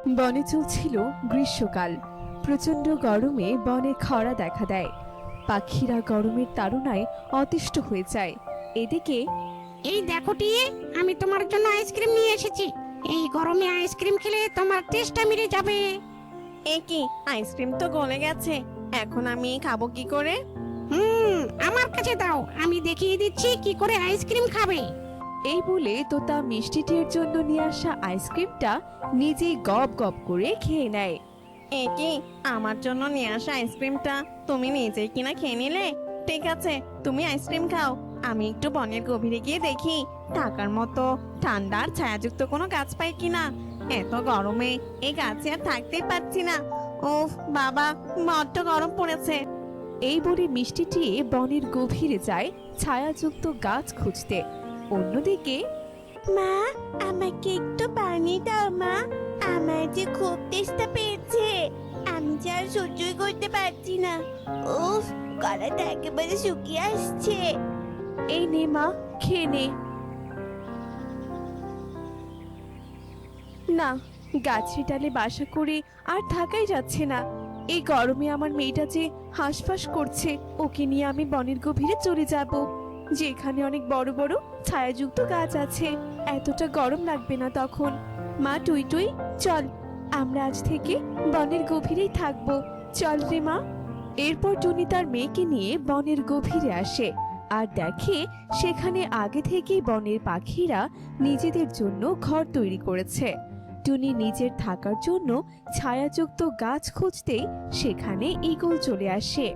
বনে চলছিল গ্রীষ্মকাল। প্রচন্ড গরমে বনে খরা দেখা দেয়। পাখিরা গরমের তাড়নায় অতিষ্ঠ হয়ে যায়। এদিকে এই দেখো টিয়ে, আমি তোমার জন্য আইসক্রিম নিয়ে এসেছি। এই গরমে আইসক্রিম খেলে তোমার টেস্টটা মিটে যাবে। এ কি, আইসক্রিম তো গলে গেছে, এখন আমি খাবো কি করে? আমার কাছে দাও, আমি দেখিয়ে দিচ্ছি কি করে আইসক্রিম খাবে। এই বলে তোতা মিষ্টিটির জন্য নিয়ে আসা আইসক্রিমটা নিজেই গপ গপ করে খেয়ে নেয়। এ কি, আমার জন্য নিয়ে আসা আইসক্রিমটা তুমি নিজেই কিনা খেয়ে নিলে? ঠিক আছে, তুমি আইসক্রিম খাও, আমি একটু বনের গভীরে গিয়ে দেখি টাকার মতো ঠান্ডা আর ছায়াযুক্ত কোনো গাছ পাই কিনা। এত গরমে এই গাছে আর থাকতেই পারছি না। ওফ বাবা, বড্ড গরম পড়েছে। এই বলে মিষ্টিটি বনের গভীরে যায় ছায়াযুক্ত গাছ খুঁজতে। অন্যদিকে মা, আমাকে একটু পানি দাও মা, আমার যে খুব তেষ্টা পেয়েছে, আমি যে আর সহ্যই করতে পারছি না। উফ, গলাটা একেবারে শুকিয়ে আসছে। এই নে মা, খেয়ে নে। না, গাছের ডালে বাসা করে আর থাকাই যাচ্ছে না। এই গরমে আমার মেয়েটা যে হাঁসফাঁস করছে, ওকে নিয়ে আমি বনের গভীরে চলে যাব, যেখানে অনেক বড় বড় ছায়াযুক্ত গাছ আছে। এতটা গরম লাগবে না তখন। মা টুই টুই, চল, আমরা আজ থেকে বনের গভীরেই থাকবো। চল রে মা। এরপর টুনি তার মেয়েকে নিয়ে বনের গভীরে আসে আর দেখে সেখানে আগে থেকেই বনের পাখিরা নিজেদের জন্য ঘর তৈরি করেছে। টুনি নিজের থাকার জন্য ছায়াযুক্ত গাছ খুঁজতেই সেখানে ঈগল চলে আসে।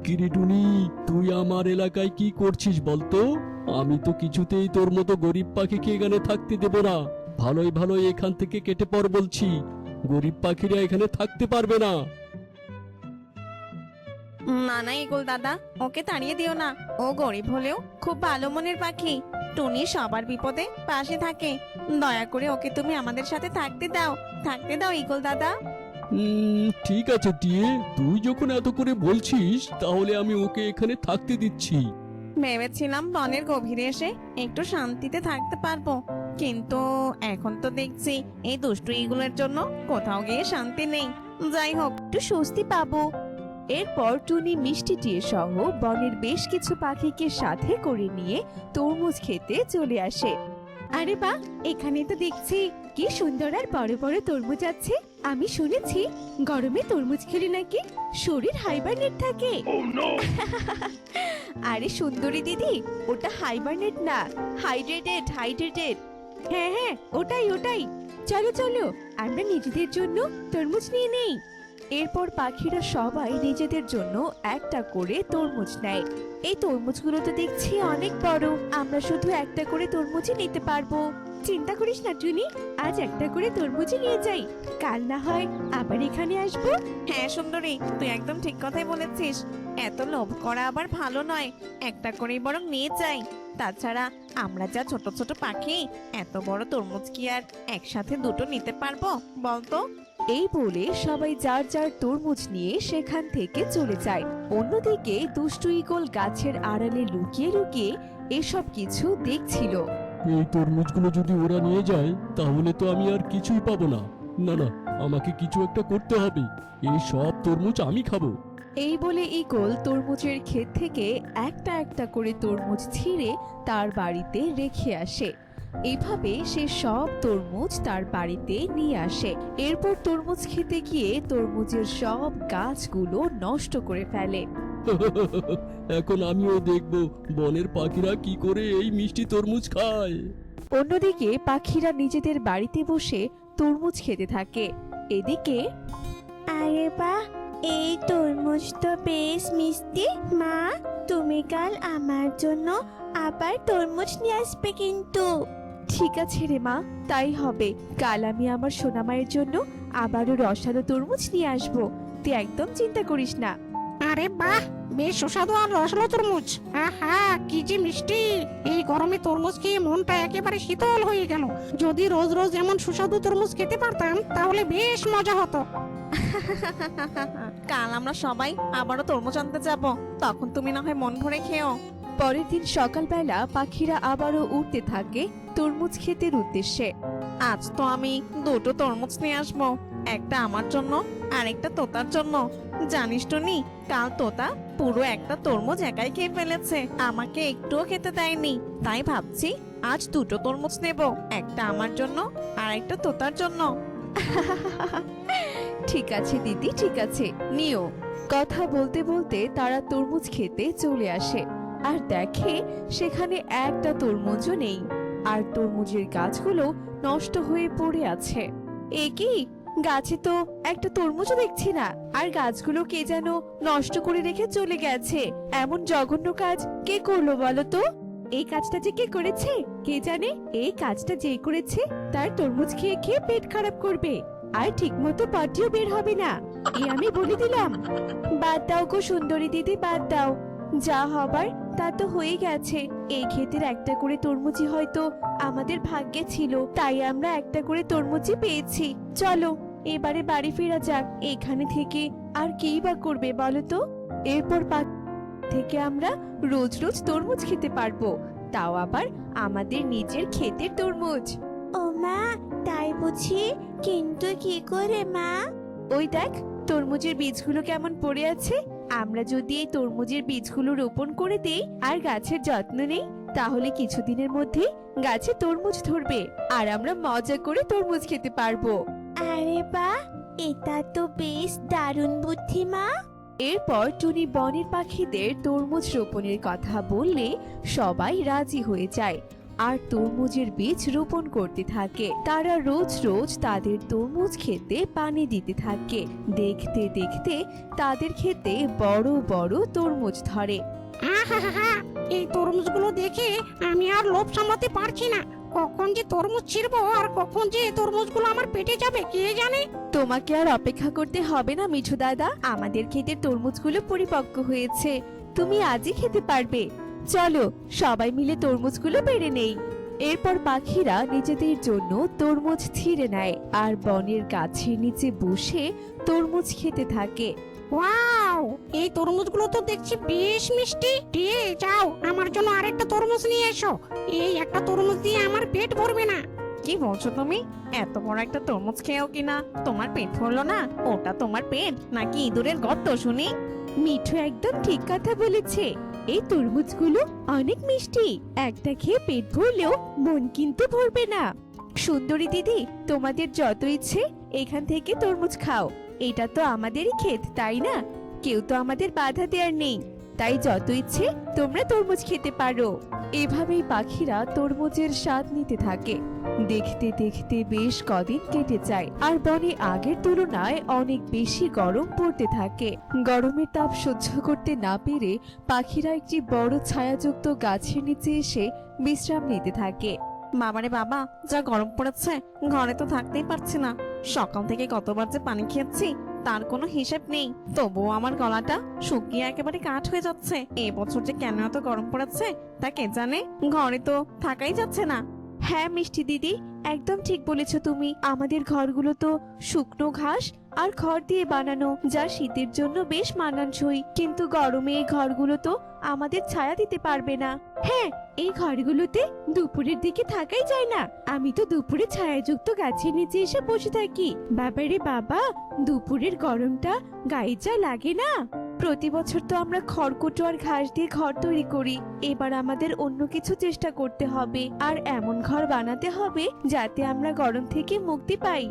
কিরে টুনি, তুই আমার এলাকায় কি করছিস বলতো? আমি তো কিছুতেই তোর মতো গরিব পাখিকে এখানে থাকতে দেব না। ভালোই ভালোই এখান থেকে কেটে পড় বলছি, গরিব পাখিরা এখানে থাকতে পারবে না। না না ইগল দাদা, ওকে তাড়িয়ে দিও না। ও গরিব হলেও খুব ভালো মনের পাখি। টুনি সবার বিপদে পাশে থাকে। দয়া করে ওকে তুমি আমাদের সাথে থাকতে দাও, থাকতে দাও ইগল দাদা। ঠিক আছে টিয়ে, তুই যখন এত করে বলছিস তাহলে আমি ওকে এখানে থাকতে দিচ্ছি। ভেবেছিলাম বনের গভীরে এসে একটু শান্তিতে থাকতে পারবো, কিন্তু এখন তো দেখছি এই দুষ্টু ইগলের জন্য কোথাও গিয়ে শান্তি নেই। যাই হোক, একটু স্বস্তি পাবো। এরপর টুনি মিষ্টিটির সহ বনের বেশ কিছু পাখিকে সাথে করে নিয়ে তরমুজ খেতে চলে আসে। আরে বাহ, এখানে তো দেখছি কি সুন্দর আর বড় বড় তরমুজ আছে। আমি শুনেছি গরমে তরমুজ খেলে নাকি শরীর হাইবারনেট থাকে। আরে সুন্দরী দিদি, ওটা হাইবারনেট না, হাইড্রেটেড হাইড্রেটেড। হ্যাঁ হ্যাঁ, ওটাই ওটাই। চলো চলো, আমরা নিজেদের জন্য তরমুজ নিয়ে নেই। এরপর পাখিরা সবাই নিজেদের জন্য একটা করে তরমুজ নেয়। এই তরমুজগুলো তো দেখছি অনেক বড়, আমরা শুধু একটা করে তরমুজই নিতে পারবো। চিন্তা করিস না টুনি, আজ একটা করে তরমুজই নিয়ে যাই, কাল না হয় আবার এখানে আসবো। হ্যাঁ সুন্দরী, তুই একদম ঠিক কথাই বলেছিস। এত লোভ করা আবার ভালো নয়, একটা করেই বরং নিয়ে যাই। তাছাড়া আমরা যা ছোট ছোট পাখি, এত বড় তরমুজ কি আর একসাথে দুটো নিতে পারবো বলতো? এই বলে সবাই যার যার তরমুজ নিয়ে সেখান থেকে চলে যায়। অন্যদিকে দুষ্টু ঈগল গাছের আড়ালে লুকিয়ে লুকিয়ে এসব কিছু দেখছিল। এই তরমুজগুলো যদি ওরা নিয়ে যায় তাহলে তো আমি আর কিছুই পাবো না। না না, আমাকে কিছু একটা করতে হবে। এই সব তরমুজ আমি খাবো। এই বলে ঈগল তরমুজের ক্ষেত থেকে একটা একটা করে তরমুজ ছিঁড়ে তার বাড়িতে রেখে আসে। এভাবে সে সব তরমুজ তার বাড়িতে নিয়ে আসে। এরপর তরমুজ খেতে গিয়ে তরমুজের সব গাছগুলো নষ্ট করে ফেলে। এখন আমিও দেখবো বনের পাখিরা কি করে এই মিষ্টি তরমুজ খায়। অন্যদিকে পাখিরা নিজেদের বাড়িতে বসে তরমুজ খেতে থাকে। এদিকে আরে বাহ, এই তরমুজ তো বেশ মিষ্টি। মা, তুমি কাল আমার জন্য আবার তরমুজ নিয়ে আসবে কিন্তু। ঠিক আছে রে মা, তাই হবে। কাল আমি আমার সোনামায়ের জন্য আবারও রসালো তরমুজ নিয়ে আসবো, তুই একদম চিন্তা করিস না। আরে বাহ, বেশ সুস্বাদু আর রসালো তরমুজ। আহা, কি যে মিষ্টি! এই গরমে তরমুজ খেয়ে মনটা একেবারে শীতল হয়ে গেল। যদি রোজ রোজ এমন সুস্বাদু তরমুজ খেতে পারতাম তাহলে বেশ মজা হতো। কাল আমরা সবাই আবারও তরমুজ আনতে যাব, তখন তুমি না হয় মন ভরে খেও। পরের দিন সকালবেলা পাখিরা আবারও উড়তে থাকে তরমুজ ক্ষেতের উদ্দেশ্যে। আজ তো আমি দুটো তরমুজ নিয়ে আসবো, একটা আমার জন্য আর একটা তোতার জন্য। জানিস টুনি, কাল তোতা পুরো একটা তরমুজ একাই খেয়ে ফেলেছে, আমাকে একটুও খেতে দেয়নি। তাই ভাবছি আজ দুটো তরমুজ নেব, একটা আমার জন্য আর একটা তোতার জন্য। ঠিক আছে দিদি, ঠিক আছে, নিও। কথা বলতে বলতে তারা তরমুজ খেতে চলে আসে আর দেখে সেখানে একটা তরমুজও নেই, আর তরমুজের গাছগুলো নষ্ট হয়ে পড়ে আছে। এ কি, গাছে তো একটা তরমুজও দেখছি না, আর গাছগুলো কে যেন নষ্ট করে রেখে চলে গেছে। এমন জঘন্য কাজ কে করলো বলো তো? এই কাজটা যে কে করেছে কে জানে। এই কাজটা যে করেছে তার তরমুজ খেয়ে খেয়ে পেট খারাপ করবে, আর ঠিক মতো পাটিও বের হবে না, এই আমি বলে দিলাম। বাদ দাও গো সুন্দরী দিদি, বাদ দাও। যা হবার তা তো হয়ে গেছে। এই ক্ষেতের একটা করে তরমুজই হয়তো আমাদের ভাগ্যে ছিল, তাই আমরা একটা করে তরমুজই পেয়েছি। চলো এবারে বাড়ি ফেরা যাক, এখানে থেকে আর কেই বা করবে বলো তো? এরপর থেকে আমরা রোজ রোজ তরমুজ খেতে পারবো, তাও আবার আমাদের নিজের ক্ষেতের তরমুজ। ও মা, তাই বুঝি? কিন্তু কি করে মা? ওই দেখ তরমুজের বীজগুলো কেমন পড়ে আছে। আমরা যদি এই তরমুজের বীজগুলো রোপণ করে দেই আর গাছের যত্ন নেই, তাহলে কিছুদিনের মধ্যেই গাছে তরমুজ ধরবে আর আমরা মজা করে তরমুজ খেতে পারবো। আরে বাহ, এটা তো বেশ দারুণ বুদ্ধি মা। এরপর টুনি বনের পাখিদের তরমুজ রোপণের কথা বললে সবাই রাজি হয়ে যায় আর তরমুজের বীজ রোপণ করতে থাকে। তারা রোজ রোজ তাদের তরমুজ খেতে পানি দিতে থাকে। দেখতে দেখতে তাদের খেতে বড় বড় তরমুজ ধরে। আহা, এই তরমুজগুলো দেখে আমি আর লোভ সামলাতে পারছি না। কখন যে তরমুজ ছিঁড়বো আর কখন যে তরমুজগুলো আমার পেটে যাবে কে জানে। তোমাকে আর অপেক্ষা করতে হবে না মিঠু দাদা, আমাদের ক্ষেতের তরমুজগুলো পরিপক্ক হয়েছে, তুমি আজই খেতে পারবে। চলো সবাই মিলে তরমুজগুলো পেড়ে নেই। এরপর পাখিরা নিজেদের জন্য তরমুজ ছিঁড়ে নেয় আর বনের গাছের নিচে বসে তরমুজ খেতে থাকে। ওয়াও, এই তরমুজগুলো তো দেখছি বেশ মিষ্টি। যাও আমার জন্য আরেকটা তরমুজ নিয়ে এসো। এই একটা তরমুজ দিয়ে আমার পেট ভরবে না। কি বলছো তুমি? এত বড় একটা তরমুজ খেয়েও কিনা তোমার পেট ভরলো না? ওটা তোমার পেট নাকি ইঁদুরের গর্ত শুনি? মিঠু একদম ঠিক কথা বলেছে, এই তরমুজগুলো অনেক মিষ্টি, একটা খেয়ে পেট ভরলেও মন কিন্তু ভরবে না। সুন্দরী দিদি, তোমাদের যত ইচ্ছে এখান থেকে তরমুজ খাও, এটা তো আমাদেরই ক্ষেত তাই না? কেউ তো আমাদের বাধা দেওয়ার নেই, তাই যত ইচ্ছে তোমরা তরমুজ খেতে পারো। এভাবেই পাখিরা তরমুজের স্বাদ নিতে থাকে। দেখতে দেখতে বেশ কদিন কেটে যায় আর বনে আগের তুলনায় অনেক বেশি গরম পড়তে থাকে। গরমের তাপ সহ্য করতে না পেরে পাখিরা একটি বড় ছায়াযুক্ত গাছের নিচে এসে বিশ্রাম নিতে থাকে। বাবারে বাবা, যা গরম পড়েছে, ঘরে তো থাকতেই পারছি না। সকাল থেকে কতবার যে পানি খেয়েছি তার কোনো হিসেব নেই, তবুও আমার গলাটা শুকিয়ে একেবারে কাঠ হয়ে যাচ্ছে। এবছর যে কেন এত গরম পড়েছে তা কে জানে, ঘরে তো থাকাই যাচ্ছে না। হ্যাঁ মিষ্টি দিদি, একদম ঠিক বলেছো তুমি। আমাদের ঘরগুলো তো শুকনো ঘাস আর খড় দিয়ে বানানো, যা শীতের জন্য বেশ মানানসই, কিন্তু গরমে এই ঘরগুলো তো আমাদের ছায়া দিতে পারবে না। হ্যাঁ, এই ঘরগুলোতে দুপুরের দিকে থাকাই যায় না। আমি তো দুপুরে ছায়াযুক্ত গাছের নিচে এসে বসে থাকি। বাবারে বাবা, দুপুরের গরমটা গায়ে যা লাগে না। প্রতি বছর তো আমরা খড়কুটো আর ঘাস দিয়ে ঘর তৈরি করি, এবার আমাদের অন্য কিছু চেষ্টা করতে হবে আর এমন ঘর বানাতে হবে যাতে আমরা গরম থেকে মুক্তি পাই।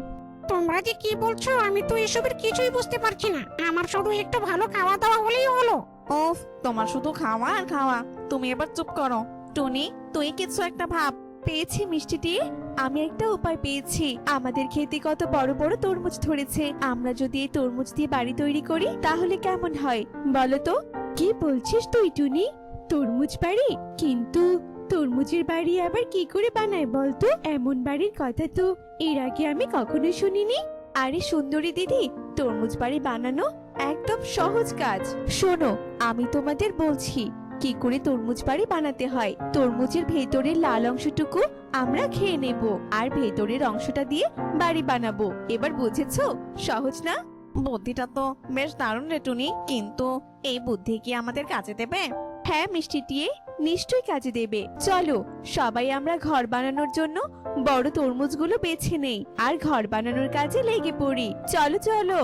তোমরা যে কি বলছো আমি তো এসবের কিছুই বুঝতে পারছি না। আমার শুধু একটু ভালো খাওয়া দাওয়া হলেই হলো। ওফ, তোমার শুধু খাওয়া আর খাওয়া। তুমি এবার চুপ করো। টুনি, তুই কিছু একটা ভাব। পেয়েছি মিষ্টিটি, আমি একটা উপায় পেয়েছি। আমাদের খেতে কত বড় বড় তরমুজ ধরেছে, আমরা যদি এই তরমুজ দিয়ে বাড়ি তৈরি করি তাহলে কেমন হয় বলো তো? কি বলছিস তুই টুনি? তরমুজ বাড়ি? কিন্তু তরমুজের বাড়ি আবার কি করে বানায় বলতো? এমন বাড়ির কথা তো এর আগে আমি কখনো শুনিনি। আরে সুন্দরী দিদি, তরমুজ বাড়ি বানানো একদম সহজ কাজ। শোনো, আমি তোমাদের বলছি কি করে তরমুজ বাড়ি বানাতে হয়। তরমুজের ভেতরের লাল অংশটুকু আমরা খেয়ে নেব আর ভেতরের অংশটা দিয়ে বাড়ি বানাবো। এবার বুঝেছো? সহজ না? বুদ্ধিটা তো বেশ দারুণ রে টুনি, কিন্তু এই বুদ্ধি কি আমাদের কাজে দেবে? হ্যাঁ মিষ্টিটিয়ে, নিশ্চয়ই কাজে দেবে। চলো সবাই আমরা ঘর বানানোর জন্য বড় তরমুজগুলো বেছে নেই আর ঘর বানানোর কাজে লেগে পড়ি। চলো চলো।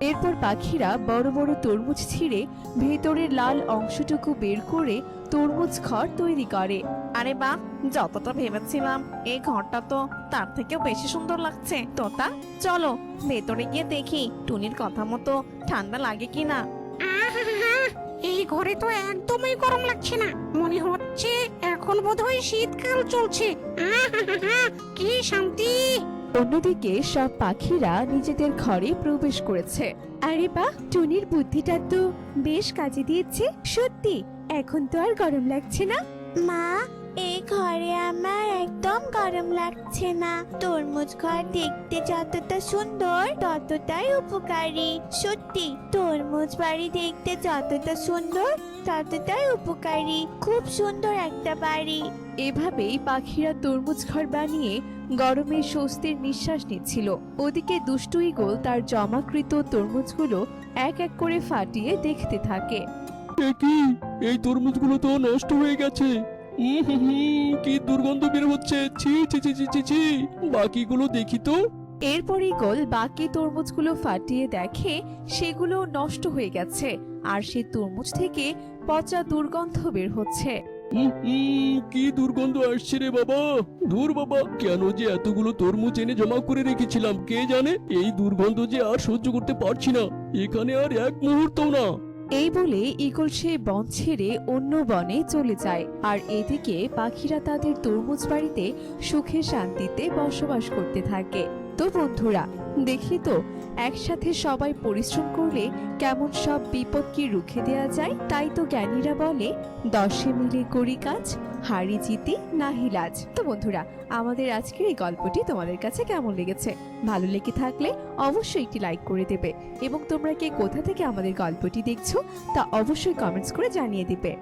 এরপর পাখিরা বড় বড় তরমুজ ছিঁড়ে ভেতরের লাল অংশটুকু বের করে তরমুজ ঘর তৈরি করে। আরে বাহ, যতটা ভেবেছিলাম এই ঘরটা তো তার থেকেও বেশি সুন্দর লাগছে। তোতা চলো ভেতরে গিয়ে দেখি টুনির কথা মতো ঠান্ডা লাগে কিনা। আহা, এই ঘরে তো একদমই গরম লাগছে না, মনে হচ্ছে এখন বোধহয় শীতকাল চলছে। আহা, কি শান্তি। অন্যদিকে সব পাখিরা নিজেদের ঘরে প্রবেশ করেছে। আরে বাহ, টুনির বুদ্ধিটা তো বেশ কাজে দিয়েছে। সত্যি এখন তো আর গরম লাগছে না। মা, এই ঘরে আমার একদম গরম লাগছে না। তরমুজ ঘর দেখতে যতটা সুন্দর ততটাই উপকারী। সত্যি তরমুজ বাড়ি দেখতে যতটা সুন্দর ততটাই উপকারী। খুব সুন্দর একটা বাড়ি। এভাবেই পাখিরা তরমুজ ঘর বানিয়ে গরমে স্বস্তির নিঃশ্বাস নিচ্ছিল। ওদিকে দুষ্টু ঈগল তার জমাকৃত তরমুজগুলো এক এক করে ফাটিয়ে দেখতে থাকে। এ কি, এই তরমুজগুলো তো নষ্ট হয়ে গেছে। কি দুর্গন্ধ বের হচ্ছে, ছি ছি ছি ছি ছি ছি। বাকিগুলো দেখি তো। এরপর ঈগল বাকি তরমুজগুলো ফাটিয়ে দেখে সেগুলো নষ্ট হয়ে গেছে আর সে তরমুজ থেকে পচা দুর্গন্ধ বের হচ্ছে। কি দুর্গন্ধ আসছে রে বাবা। ধুর বাবা, কেন যে এতগুলো তরমুজ এনে জমা করে রেখেছিলাম কে জানে। এই দুর্গন্ধ যে আর সহ্য করতে পারছি না, এখানে আর এক মুহূর্তও না। এই বলে ঈগল সে বন ছেড়ে অন্য বনে চলে যায় আর এদিকে পাখিরা তাদের তরমুজ বাড়িতে সুখে শান্তিতে বসবাস করতে থাকে। তো বন্ধুরা, দেখি তো একসাথে সবাই পরিশ্রম করলে কেমন সব বিপদকে রুখে দেওয়া যায়। তাই তো জ্ঞানীরা বলে 10 মিলে করি কাজ, হারি জিতি নাহি লাজ। তো বন্ধুরা, আমাদের আজকের এই গল্পটি তোমাদের কাছে কেমন লেগেছে? ভালো লেগে থাকলে অবশ্যই একটি লাইক করে দেবে এবং তোমরা কে কোথা থেকে আমাদের গল্পটি দেখছো তা অবশ্যই কমেন্টস করে জানিয়ে দিবে।